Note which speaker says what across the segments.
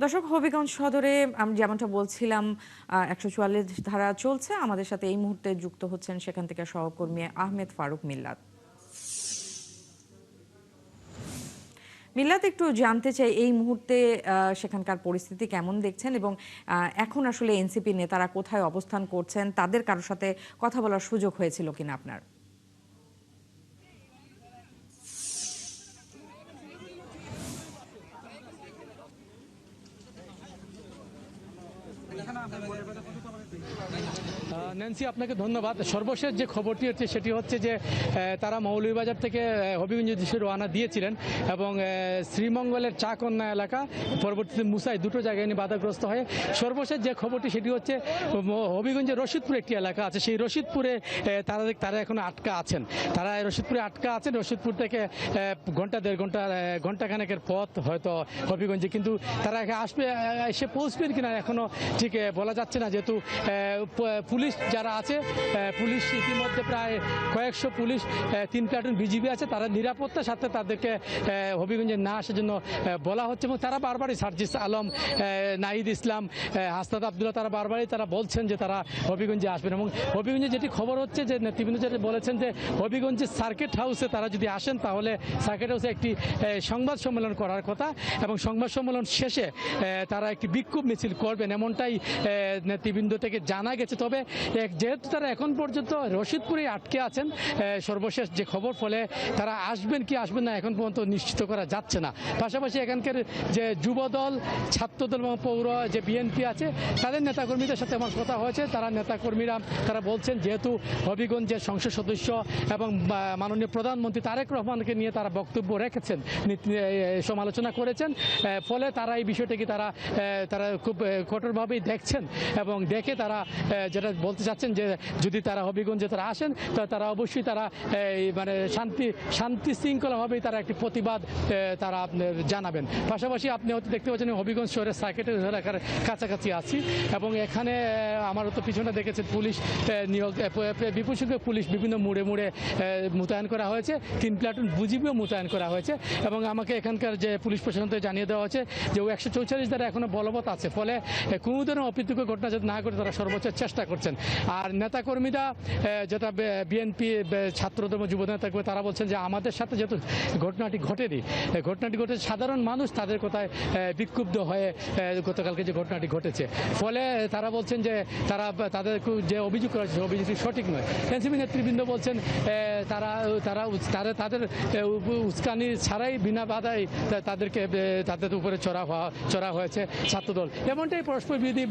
Speaker 1: দর্শক, হবিগঞ্জ সদরে আমি যেমনটা বলছিলাম ১৪৪ ধারা চলছে। আমাদের সাথে এই মুহূর্তে যুক্ত হচ্ছেন সেখান থেকে সহকর্মী আহমেদ ফারুক মিল্লাত। মিল্লাত, একটু জানতে চাই এই মুহূর্তে সেখানকার পরিস্থিতি কেমন দেখছেন এবং এখন আসলে এনসিপি নেতারা কোথায় অবস্থান করছেন, তাদের কারোর সাথে কথা বলার সুযোগ হয়েছিল কিনা আপনার?
Speaker 2: ন্যান্সি, আপনাকে ধন্যবাদ। সর্বশেষ যে খবরটি হচ্ছে সেটি হচ্ছে যে তারা মৌলভীবাজার থেকে হবিগঞ্জ উদ্দেশ্যে রওনা দিয়েছিলেন এবং শ্রীমঙ্গলের চাকন্যা এলাকা, পরবর্তীতে মুসাই, দুটো জায়গায় নিয়ে বাধাগ্রস্ত হয়ে সর্বশেষ যে খবরটি সেটি হচ্ছে হবিগঞ্জের রশিদপুর একটি এলাকা আছে, সেই রশিদপুরে তারা এখন আটকা আছেন। তারা রশিদপুরে আটকা আছেন। রশিদপুর থেকে দেড় ঘন্টাখানেকের পথ হয়তো হবিগঞ্জে, কিন্তু তারা আসবে, এসে পৌঁছবেন কিনা এখনো ঠিক বলা যাচ্ছে না, যেহেতু পুলিশ যারা আছে, পুলিশ ইতিমধ্যে প্রায় কয়েকশো পুলিশ, 3 প্লাটুন বিজিবি আছে, তারা নিরাপত্তার সাথে তাদেরকে হবিগঞ্জে না আসার জন্য বলা হচ্ছে এবং তারা বারবারই, সার্জিস আলম, নাহিদ ইসলাম, হাসনাত আবদুল্লাহ, তারা বারবারই তারা বলছেন যে তারা হবিগঞ্জে আসবেন। এবং হবিগঞ্জে যেটি খবর হচ্ছে যে নেতৃবৃন্দ যেটা বলেছেন যে হবিগঞ্জের সার্কিট হাউসে তারা যদি আসেন তাহলে সার্কিট হাউসে একটি সংবাদ সম্মেলন করার কথা এবং সংবাদ সম্মেলন শেষে তারা একটি বিক্ষোভ মিছিল করবেন, এমনটাই নেতৃবৃন্দ থেকে জানা গেছে। তবে যেহেতু তারা এখন পর্যন্ত রশিদপুরে আটকে আছেন, সর্বশেষ যে খবর, ফলে তারা আসবেন কি আসবেন না এখন পর্যন্ত নিশ্চিত করা যাচ্ছে না। পাশাপাশি এখানকার যে যুবদল, ছাত্রদল এবং পৌর যে বিএনপি আছে, তাদের নেতাকর্মীদের সাথে আমার কথা হয়েছে। তারা নেতাকর্মীরা তারা বলছেন যেহেতু হবিগঞ্জের সংসদ সদস্য এবং মাননীয় প্রধানমন্ত্রী তারেক রহমানকে নিয়ে তারা বক্তব্য রেখেছেন, সমালোচনা করেছেন, ফলে তারা এই বিষয়টাকে তারা খুব কঠোরভাবেই দেখছেন এবং দেখে তারা যেটা বলতে চাচ্ছেন যে যদি তারা হবিগঞ্জে তারা আসেন তো তারা অবশ্যই তারা মানে শান্তি শৃঙ্খলাভাবেই তারা একটি প্রতিবাদ তারা জানাবেন। পাশাপাশি আপনি হয়তো দেখতে পাচ্ছেন হবিগঞ্জ শহরের সার্কিটের এলাকার কাছাকাছি আছি এবং এখানে আমার তো পিছনে দেখেছেন পুলিশ নিয়োগ, বিপুল সংখ্যক পুলিশ বিভিন্ন মোড়ে মোতায়েন করা হয়েছে, 3 প্লাটুন বিজিবিও মোতায়েন করা হয়েছে এবং আমাকে এখানকার যে পুলিশ প্রশাসন থেকে জানিয়ে দেওয়া হয়েছে যে 144 দ্বারা এখনো বলবৎ আছে, ফলে কোনো ধরনের অপ্রীতিকর ঘটনা যাতে না করে তারা সর্বোচ্চ চেষ্টা করছেন। আর নেতাকর্মীরা, যেটা বিএনপি ছাত্রদল যুব নেতা, তারা বলছেন যে আমাদের সাথে যেহেতু ঘটনাটি ঘটেছে, সাধারণ মানুষ তাদের কথায় বিক্ষুব্ধ হয়ে গতকালকে যে ঘটনাটি ঘটেছে, ফলে তারা বলছেন যে তাদের যে অভিযোগ করা হয়েছে অভিযোগটি সঠিক নয়। এনসিপি নেতৃবৃন্দ বলছেন তাদের উস্কানি ছাড়াই বিনা বাধায় তাদের উপরে চড়া হয়েছে ছাত্রদল, এমনটাই পরস্পর বিরোধী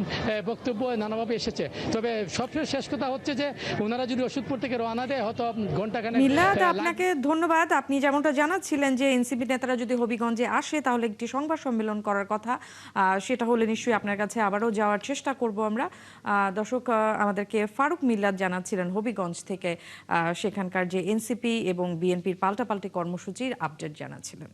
Speaker 2: বক্তব্য নানাভাবে এসেছে। তবে সবচেয়ে শেষ কথা হচ্ছে যে ওনারা যদি রশিদপুর থেকে রওনা দেয় হয়তো ঘন্টাখানেক।
Speaker 1: মিল্লাত, আপনাকে ধন্যবাদ। আপনি যেমনটা জানাচ্ছিলেন যে এনসিপি নেতারা যদি হবিগঞ্জে আসে তাহলে একটি সংবাদ সম্মেলন করার কথা, সেটা হলে নিশ্চয়ই আপনার কাছে আবারও যাওয়ার চেষ্টা করব আমরা। দর্শক, আমাদেরকে ফারুক মিল্লাত জানাচ্ছিলেন হবিগঞ্জ থেকে, সেখানকার যে এনসিপি এবং বিএনপির পাল্টাপাল্টি কর্মসূচির আপডেট জানাচ্ছিলেন।